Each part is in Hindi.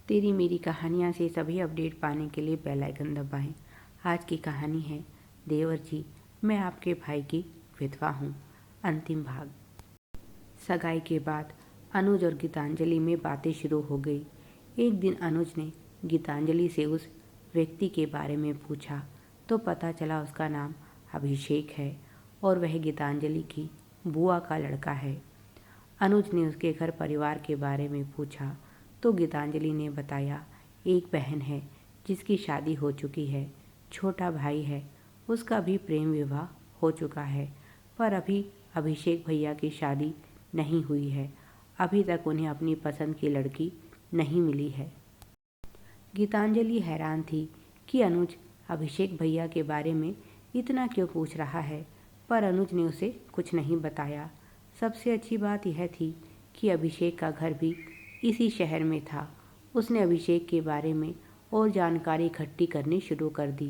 तेरी मेरी कहानियाँ से सभी अपडेट पाने के लिए बेल आइकन दबाएं। आज की कहानी है देवर जी, मैं आपके भाई की विधवा हूँ, अंतिम भाग। सगाई के बाद अनुज और गीतांजलि में बातें शुरू हो गई। एक दिन अनुज ने गीतांजलि से उस व्यक्ति के बारे में पूछा तो पता चला उसका नाम अभिषेक है और वह गीतांजलि की बुआ का लड़का है। अनुज ने उसके घर परिवार के बारे में पूछा तो गीतांजलि ने बताया, एक बहन है जिसकी शादी हो चुकी है, छोटा भाई है, उसका भी प्रेम विवाह हो चुका है, पर अभी अभिषेक भैया की शादी नहीं हुई है। अभी तक उन्हें अपनी पसंद की लड़की नहीं मिली है। गीतांजलि हैरान थी कि अनुज अभिषेक भैया के बारे में इतना क्यों पूछ रहा है, पर अनुज ने उसे कुछ नहीं बताया। सबसे अच्छी बात यह थी कि अभिषेक का घर भी इसी शहर में था। उसने अभिषेक के बारे में और जानकारी इकट्ठी करनी शुरू कर दी।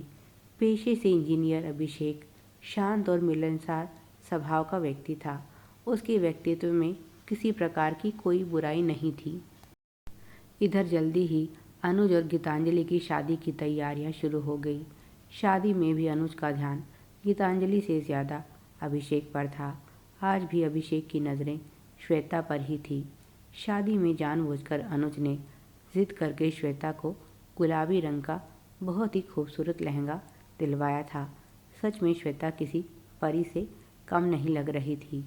पेशे से इंजीनियर अभिषेक शांत और मिलनसार स्वभाव का व्यक्ति था। उसके व्यक्तित्व में किसी प्रकार की कोई बुराई नहीं थी। इधर जल्दी ही अनुज और गीतांजलि की शादी की तैयारियां शुरू हो गई। शादी में भी अनुज का ध्यान गीतांजलि से ज़्यादा अभिषेक पर था। आज भी अभिषेक की नज़रें श्वेता पर ही थी। शादी में जानबूझकर अनुज ने जिद करके श्वेता को गुलाबी रंग का बहुत ही खूबसूरत लहंगा दिलवाया था। सच में श्वेता किसी परी से कम नहीं लग रही थी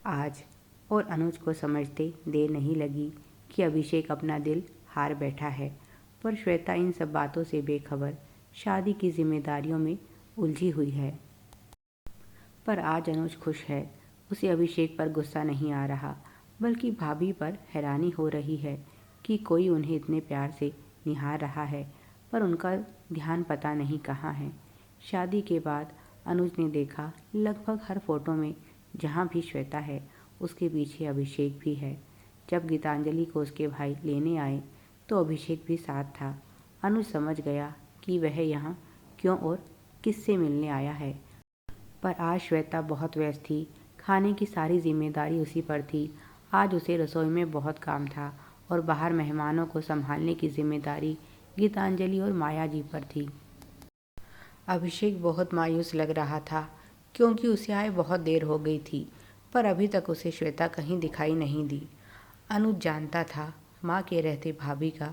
आज। और अनुज को समझते देर नहीं लगी कि अभिषेक अपना दिल हार बैठा है, पर श्वेता इन सब बातों से बेखबर शादी की जिम्मेदारियों में उलझी हुई है। पर आज अनुज खुश है। उसे अभिषेक पर गुस्सा नहीं आ रहा, बल्कि भाभी पर हैरानी हो रही है कि कोई उन्हें इतने प्यार से निहार रहा है, पर उनका ध्यान पता नहीं कहाँ है। शादी के बाद अनुज ने देखा लगभग हर फोटो में जहाँ भी श्वेता है उसके पीछे अभिषेक भी है। जब गीतांजलि को उसके भाई लेने आए तो अभिषेक भी साथ था। अनुज समझ गया कि वह यहाँ क्यों और किससे मिलने आया है। पर आज श्वेता बहुत व्यस्त थी। खाने की सारी जिम्मेदारी उसी पर थी। आज उसे रसोई में बहुत काम था और बाहर मेहमानों को संभालने की जिम्मेदारी गीतांजलि और माया जी पर थी। अभिषेक बहुत मायूस लग रहा था क्योंकि उसे आए बहुत देर हो गई थी, पर अभी तक उसे श्वेता कहीं दिखाई नहीं दी। अनुज जानता था माँ के रहते भाभी का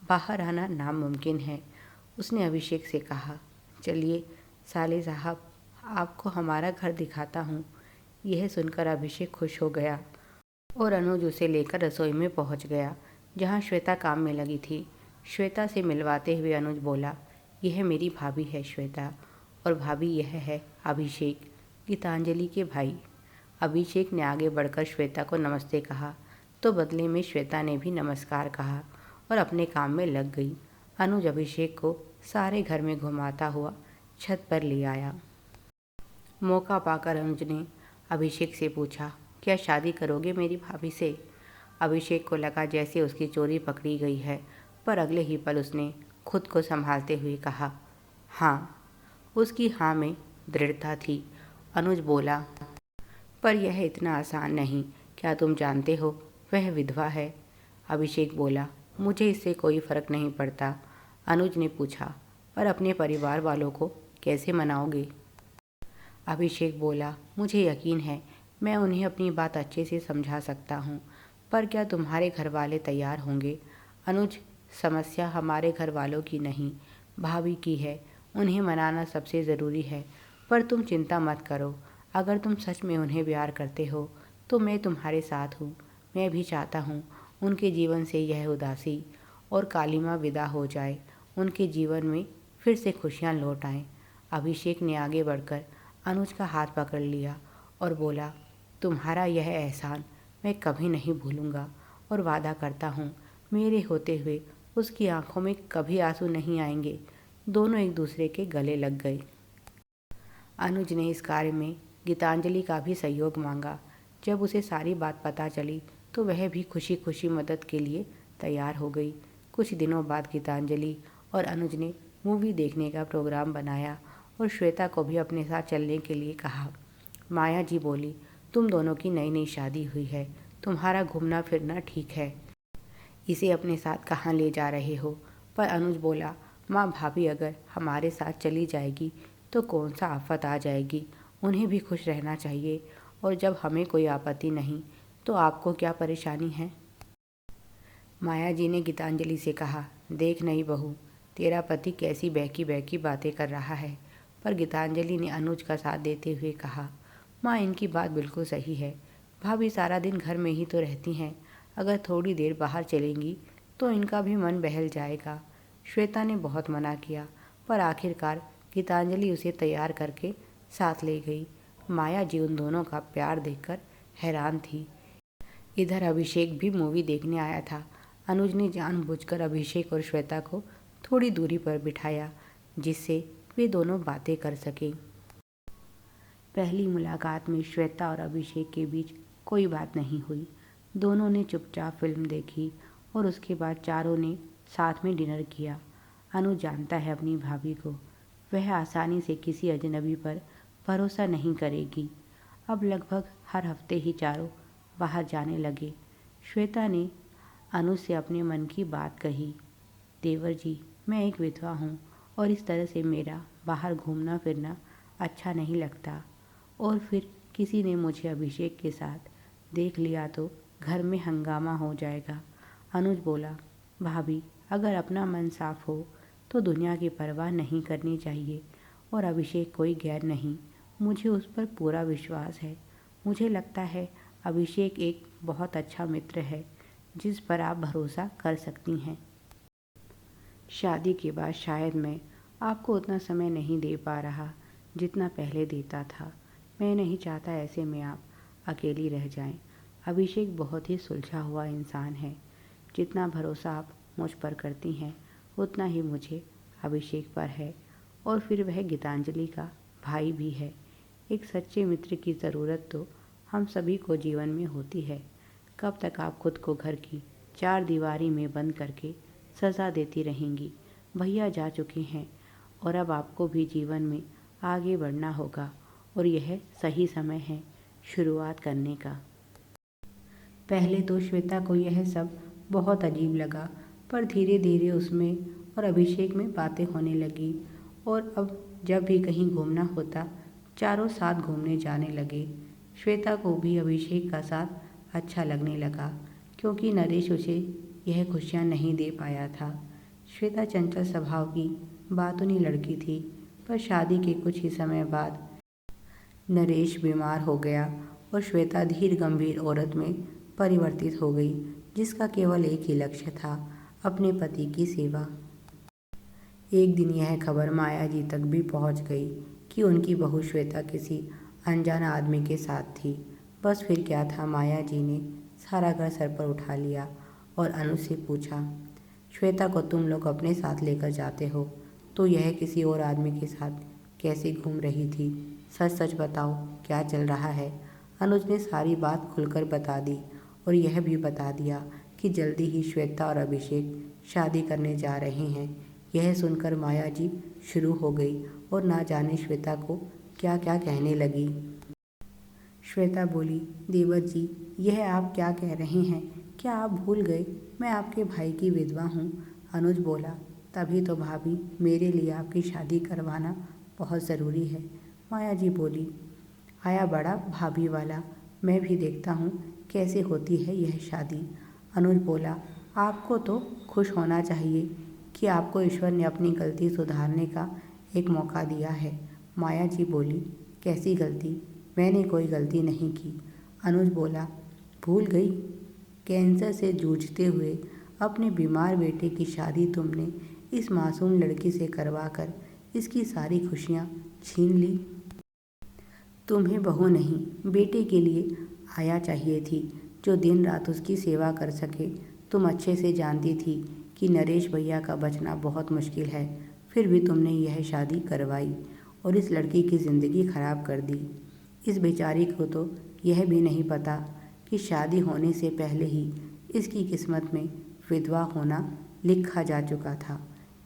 बाहर आना नामुमकिन है। उसने अभिषेक से कहा, चलिए साले साहब, आपको हमारा घर दिखाता हूँ। यह सुनकर अभिषेक खुश हो गया और अनुज उसे लेकर रसोई में पहुँच गया जहाँ श्वेता काम में लगी थी। श्वेता से मिलवाते हुए अनुज बोला, यह मेरी भाभी है श्वेता, और भाभी यह है अभिषेक, गीतांजलि के भाई। अभिषेक ने आगे बढ़कर श्वेता को नमस्ते कहा तो बदले में श्वेता ने भी नमस्कार कहा और अपने काम में लग गई। अनुज अभिषेक को सारे घर में घुमाता हुआ छत पर ले आया। मौका पाकर अनुज ने अभिषेक से पूछा, क्या शादी करोगे मेरी भाभी से? अभिषेक को लगा जैसे उसकी चोरी पकड़ी गई है, पर अगले ही पल उसने खुद को संभालते हुए कहा, हाँ। उसकी हाँ में दृढ़ता थी। अनुज बोला, पर यह इतना आसान नहीं, क्या तुम जानते हो वह विधवा है? अभिषेक बोला, मुझे इससे कोई फर्क नहीं पड़ता। अनुज ने पूछा, पर अपने परिवार वालों को कैसे मनाओगे? अभिषेक बोला, मुझे यकीन है मैं उन्हें अपनी बात अच्छे से समझा सकता हूँ, पर क्या तुम्हारे घर वाले तैयार होंगे? अनुज, समस्या हमारे घर वालों की नहीं, भाभी की है। उन्हें मनाना सबसे ज़रूरी है, पर तुम चिंता मत करो। अगर तुम सच में उन्हें प्यार करते हो तो मैं तुम्हारे साथ हूँ। मैं भी चाहता हूँ उनके जीवन से यह उदासी और कालिमा विदा हो जाए, उनके जीवन में फिर से खुशियाँ लौट आएँ। अभिषेक ने आगे बढ़कर अनुज का हाथ पकड़ लिया और बोला, तुम्हारा यह एहसान मैं कभी नहीं भूलूंगा और वादा करता हूँ मेरे होते हुए उसकी आंखों में कभी आंसू नहीं आएंगे। दोनों एक दूसरे के गले लग गए। अनुज ने इस कार्य में गीतांजलि का भी सहयोग मांगा। जब उसे सारी बात पता चली तो वह भी खुशी खुशी मदद के लिए तैयार हो गई। कुछ दिनों बाद गीतांजलि और अनुज ने मूवी देखने का प्रोग्राम बनाया और श्वेता को भी अपने साथ चलने के लिए कहा। माया जी बोली, तुम दोनों की नई नई शादी हुई है, तुम्हारा घूमना फिरना ठीक है। इसे अपने साथ कहाँ ले जा रहे हो? पर अनुज बोला, माँ भाभी अगर हमारे साथ चली जाएगी तो कौन सा आफत आ जाएगी, उन्हें भी खुश रहना चाहिए, और जब हमें कोई आपत्ति नहीं तो आपको क्या परेशानी है? माया जी ने गीतांजलि से कहा, देख नहीं बहू, तेरा पति कैसी बहकी बहकी बातें कर रहा है। पर गीतांजलि ने अनुज का साथ देते हुए कहा, माँ इनकी बात बिल्कुल सही है। भाभी सारा दिन घर में ही तो रहती हैं, अगर थोड़ी देर बाहर चलेंगी तो इनका भी मन बहल जाएगा। श्वेता ने बहुत मना किया, पर आखिरकार गीतांजलि उसे तैयार करके साथ ले गई। माया जी उन दोनों का प्यार देखकर हैरान थी। इधर अभिषेक भी मूवी देखने आया था। अनुज ने जानबूझकर अभिषेक और श्वेता को थोड़ी दूरी पर बिठाया, जिससे वे दोनों बातें कर सकें। पहली मुलाकात में श्वेता और अभिषेक के बीच कोई बात नहीं हुई। दोनों ने चुपचाप फिल्म देखी और उसके बाद चारों ने साथ में डिनर किया। अनुज जानता है अपनी भाभी को, वह आसानी से किसी अजनबी पर भरोसा नहीं करेगी। अब लगभग हर हफ्ते ही चारों बाहर जाने लगे। श्वेता ने अनुज से अपने मन की बात कही, देवर जी, मैं एक विधवा हूँ और इस तरह से मेरा बाहर घूमना फिरना अच्छा नहीं लगता, और फिर किसी ने मुझे अभिषेक के साथ देख लिया तो घर में हंगामा हो जाएगा। अनुज बोला, भाभी अगर अपना मन साफ हो तो दुनिया की परवाह नहीं करनी चाहिए, और अभिषेक कोई गैर नहीं, मुझे उस पर पूरा विश्वास है। मुझे लगता है अभिषेक एक बहुत अच्छा मित्र है जिस पर आप भरोसा कर सकती हैं। शादी के बाद शायद मैं आपको उतना समय नहीं दे पा रहा जितना पहले देता था। मैं नहीं चाहता ऐसे में आप अकेली रह जाएं। अभिषेक बहुत ही सुलझा हुआ इंसान है। जितना भरोसा आप मुझ पर करती हैं उतना ही मुझे अभिषेक पर है, और फिर वह गीतांजलि का भाई भी है। एक सच्चे मित्र की ज़रूरत तो हम सभी को जीवन में होती है। कब तक आप खुद को घर की चार दीवारी में बंद करके सज़ा देती रहेंगी? भैया जा चुके हैं और अब आपको भी जीवन में आगे बढ़ना होगा, और यह सही समय है शुरुआत करने का। पहले तो श्वेता को यह सब बहुत अजीब लगा, पर धीरे धीरे उसमें और अभिषेक में बातें होने लगी, और अब जब भी कहीं घूमना होता चारों साथ घूमने जाने लगे। श्वेता को भी अभिषेक का साथ अच्छा लगने लगा, क्योंकि नरेश उसे यह खुशियाँ नहीं दे पाया था। श्वेता चंचल स्वभाव की बातूनी लड़की थी, पर शादी के कुछ ही समय बाद नरेश बीमार हो गया और श्वेता धीर गंभीर औरत में परिवर्तित हो गई, जिसका केवल एक ही लक्ष्य था, अपने पति की सेवा। एक दिन यह खबर माया जी तक भी पहुंच गई कि उनकी बहू श्वेता किसी अनजान आदमी के साथ थी। बस फिर क्या था, माया जी ने सारा घर सर पर उठा लिया और अनुज से पूछा, श्वेता को तुम लोग अपने साथ लेकर जाते हो तो यह किसी और आदमी के साथ कैसे घूम रही थी? सच सच बताओ, क्या चल रहा है? अनुज ने सारी बात खुलकर बता दी, और यह भी बता दिया कि जल्दी ही श्वेता और अभिषेक शादी करने जा रहे हैं। यह सुनकर माया जी शुरू हो गई और ना जाने श्वेता को क्या क्या कहने लगी। श्वेता बोली, देवर जी, यह आप क्या कह रहे हैं? क्या आप भूल गए मैं आपके भाई की विधवा हूँ? अनुज बोला, तभी तो भाभी मेरे लिए आपकी शादी करवाना बहुत ज़रूरी है। माया जी बोली, आया बड़ा भाभी वाला, मैं भी देखता हूँ कैसे होती है यह शादी। अनुज बोला, आपको तो खुश होना चाहिए कि आपको ईश्वर ने अपनी गलती सुधारने का एक मौका दिया है। माया जी बोली, कैसी गलती? मैंने कोई गलती नहीं की। अनुज बोला, भूल गई? कैंसर से जूझते हुए अपने बीमार बेटे की शादी तुमने इस मासूम लड़की से करवाकर इसकी सारी खुशियाँ छीन ली। तुम्हें बहू नहीं, बेटे के लिए आया चाहिए थी जो दिन रात उसकी सेवा कर सके। तुम अच्छे से जानती थी कि नरेश भैया का बचना बहुत मुश्किल है, फिर भी तुमने यह शादी करवाई और इस लड़की की ज़िंदगी खराब कर दी। इस बेचारी को तो यह भी नहीं पता कि शादी होने से पहले ही इसकी किस्मत में विधवा होना लिखा जा चुका था।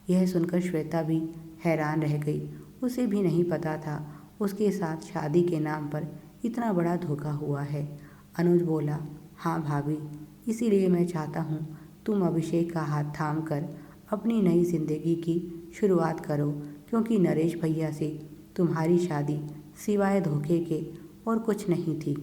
यह सुनकर श्वेता भी हैरान रह गई। उसे भी नहीं पता था उसके साथ शादी के नाम पर इतना बड़ा धोखा हुआ है। अनुज बोला, हाँ भाभी, इसीलिए मैं चाहता हूँ तुम अभिषेक का हाथ थाम कर अपनी नई जिंदगी की शुरुआत करो, क्योंकि नरेश भैया से तुम्हारी शादी सिवाय धोखे के और कुछ नहीं थी।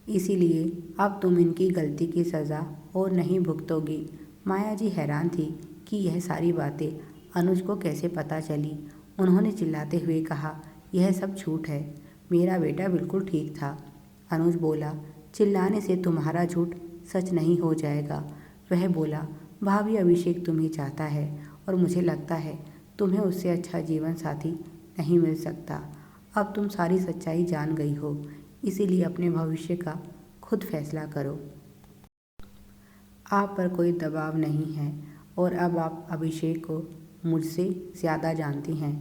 इसीलिए अब तुम इनकी गलती की सज़ा और नहीं भुगतोगी। माया जी हैरान थी कि यह सारी बातें अनुज को कैसे पता चली। उन्होंने चिल्लाते हुए कहा, यह सब झूठ है, मेरा बेटा बिल्कुल ठीक था। अनुज बोला, चिल्लाने से तुम्हारा झूठ सच नहीं हो जाएगा। वह बोला, भाभी अभिषेक तुम्हें चाहता है और मुझे लगता है तुम्हें उससे अच्छा जीवन साथी नहीं मिल सकता। अब तुम सारी सच्चाई जान गई हो, इसीलिए अपने भविष्य का खुद फैसला करो। आप पर कोई दबाव नहीं है और अब आप अभिषेक को मुझसे ज़्यादा जानती हैं।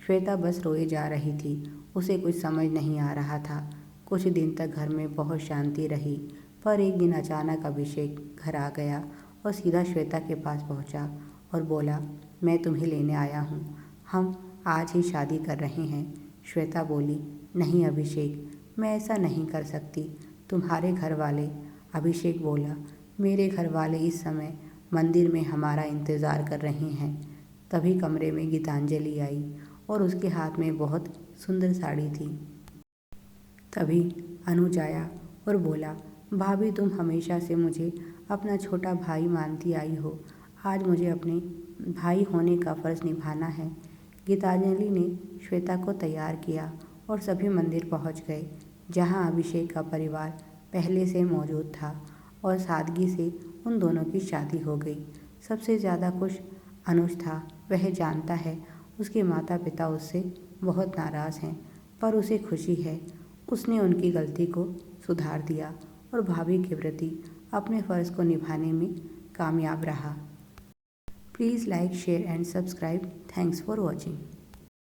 श्वेता बस रोए जा रही थी, उसे कुछ समझ नहीं आ रहा था। कुछ दिन तक घर में बहुत शांति रही, पर एक दिन अचानक अभिषेक घर आ गया और सीधा श्वेता के पास पहुंचा और बोला, मैं तुम्हें लेने आया हूं, हम आज ही शादी कर रहे हैं। श्वेता बोली, नहीं अभिषेक, मैं ऐसा नहीं कर सकती, तुम्हारे घर वाले। अभिषेक बोला, मेरे घर वाले इस समय मंदिर में हमारा इंतज़ार कर रहे हैं। तभी कमरे में गीतांजलि आई और उसके हाथ में बहुत सुंदर साड़ी थी। तभी अनुज आया और बोला, भाभी तुम हमेशा से मुझे अपना छोटा भाई मानती आई हो, आज मुझे अपने भाई होने का फ़र्ज़ निभाना है। गीतांजलि ने श्वेता को तैयार किया और सभी मंदिर पहुंच गए, जहां अभिषेक का परिवार पहले से मौजूद था और सादगी से उन दोनों की शादी हो गई। सबसे ज़्यादा खुश अनुज था। वह जानता है उसके माता पिता उससे बहुत नाराज़ हैं, पर उसे खुशी है उसने उनकी गलती को सुधार दिया और भाभी के प्रति अपने फ़र्ज़ को निभाने में कामयाब रहा। Please like, share and subscribe. Thanks for watching.